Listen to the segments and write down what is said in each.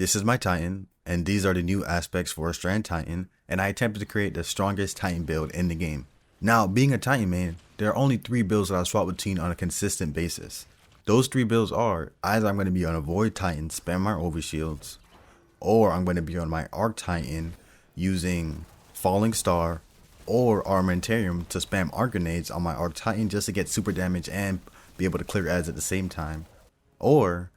This is my Titan, and these are the new aspects for a Strand Titan, and I attempted to create the strongest Titan build in the game. Now, being a Titan main, there are only 3 builds that I swap between on a consistent basis. Those 3 builds are, either I'm going to be on a Void Titan, spam my overshields, or I'm going to be on my Arc Titan using Falling Star or Armamentarium to spam Arc Grenades on my Arc Titan just to get super damage and be able to clear ads at the same time. Or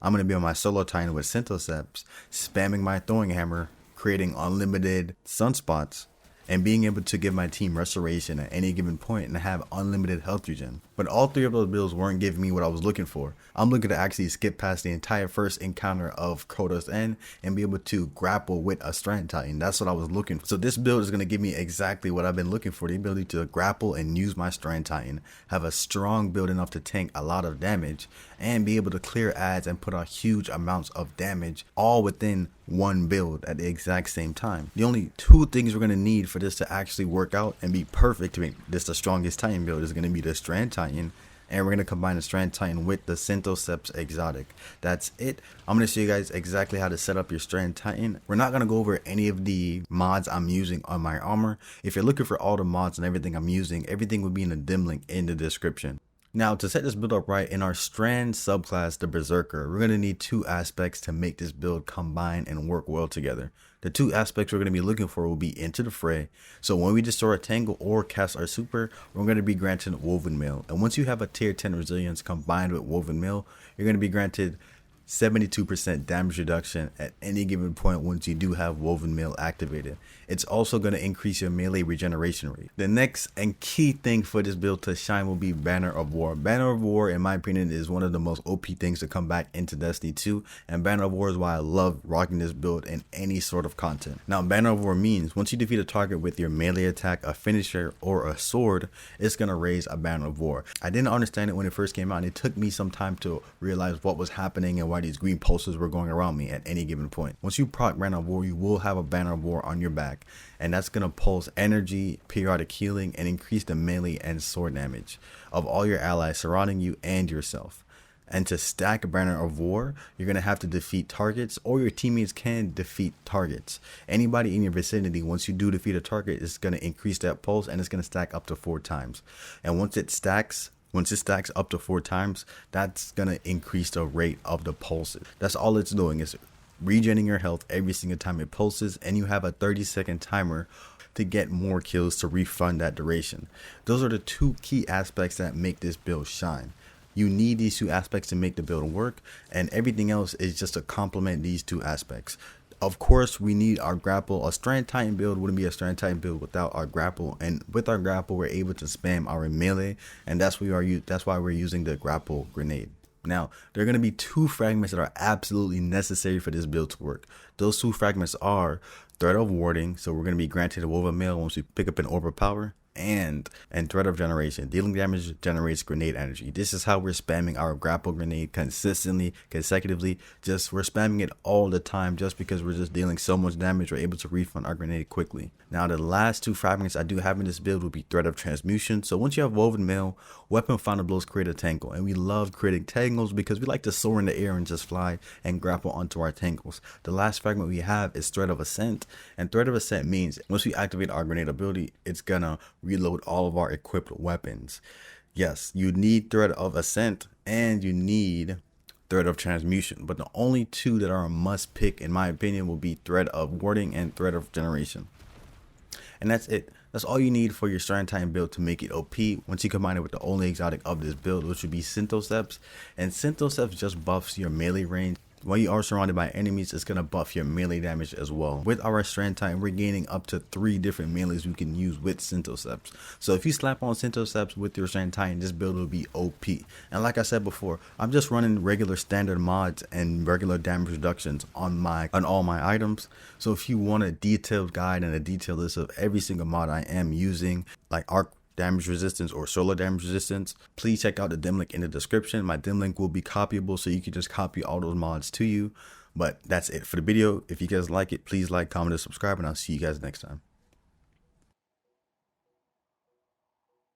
I'm going to be on my solo Titan with Synthoceps, spamming my Throwing Hammer, creating unlimited sunspots, and being able to give my team restoration at any given point and have unlimited health regen. But all 3 of those builds weren't giving me what I was looking for. I'm looking to actually skip past the entire first encounter of Crotos's End and be able to grapple with a Strand Titan. That's what I was looking for. So this build is going to give me exactly what I've been looking for, the ability to grapple and use my Strand Titan, have a strong build enough to tank a lot of damage, and be able to clear ads and put out huge amounts of damage all within one build at the exact same time. The only 2 things we're going to need for this to actually work out and be perfect to make this the strongest Titan build is going to be the Strand Titan, and we're going to combine the Strand Titan with the Synthoceps exotic. That's it. I'm going to show you guys exactly how to set up your Strand Titan. We're not going to go over any of the mods I'm using on my armor. If you're looking for all the mods and everything I'm using, everything will be in the dim link in the description. Now, to set this build up right, in our Strand subclass, the Berserker, we're going to need 2 aspects to make this build combine and work well together. The 2 aspects we're going to be looking for will be Into the Fray. So when we destroy a Tangle or cast our super, we're going to be granted Woven Mail. And once you have a tier 10 resilience combined with Woven Mail, you're going to be granted 72% damage reduction at any given point once you do have Woven Mail activated. It's also going to increase your melee regeneration rate. The next and key thing for this build to shine will be Banner of War. Banner of War, in my opinion, is one of the most OP things to come back into Destiny 2, and Banner of War is why I love rocking this build in any sort of content. Now, Banner of War means once you defeat a target with your melee attack, a finisher, or a sword, it's going to raise a Banner of War. I didn't understand it when it first came out, and it took me some time to realize what was happening and why these green pulses were going around me at any given point. Once you proc Banner of War, you will have a Banner of War on your back, and that's going to pulse energy, periodic healing, and increase the melee and sword damage of all your allies surrounding you and yourself. And to stack Banner of War, you're going to have to defeat targets, or your teammates can defeat targets. Anybody in your vicinity, once you do defeat a target, is going to increase that pulse, and it's going to stack up to 4 times. And once it stacks up to 4 times, that's going to increase the rate of the pulses. That's all it's doing, is regenerating your health every single time it pulses, and you have a 30-second timer to get more kills to refund that duration. Those are the 2 key aspects that make this build shine. You need these 2 aspects to make the build work, and everything else is just to complement these 2 aspects. Of course, we need our grapple. A Strand Titan build wouldn't be a Strand Titan build without our grapple, and with our grapple, we're able to spam our melee, and that's why we're using the grapple grenade. Now, there are going to be 2 fragments that are absolutely necessary for this build to work. Those 2 fragments are Threat of Warding, so we're going to be granted a Woven Mail once we pick up an Orb of Power, and Threat of Generation. Dealing damage generates grenade energy. This is how we're spamming our grapple grenade consistently, consecutively. We're spamming it all the time just because we're just dealing so much damage. We're able to refund our grenade quickly. Now, the last 2 fragments I do have in this build will be Threat of Transmutation. So once you have Woven Mail, Weapon Finder Blows create a tangle, and we love creating tangles because we like to soar in the air and just fly and grapple onto our tangles. The last fragment we have is Threat of Ascent, and Threat of Ascent means once we activate our grenade ability, it's gonna reload all of our equipped weapons. Yes, you need Threat of Ascent and you need Threat of Transmutation, but the only 2 that are a must pick in my opinion will be Threat of Warding and Threat of Generation. And that's it. That's all you need for your Strand Titan build to make it OP. Once you combine it with the only exotic of this build, which would be Synthoceps, and Synthoceps just buffs your melee range. When you are surrounded by enemies, it's going to buff your melee damage as well. With our Strand Titan, we're gaining up to 3 different melees we can use with Synthoceps. So if you slap on Synthoceps with your Strand Titan, this build will be OP. And like I said before, I'm just running regular standard mods and regular damage reductions on all my items. So if you want a detailed guide and a detailed list of every single mod I am using, like Arc damage resistance or solar damage resistance, please check out the dim link in the description. My dim link will be copyable, so you can just copy all those mods to you. But that's it for the video. If you guys like it, please like, comment, and subscribe, and I'll see you guys next time.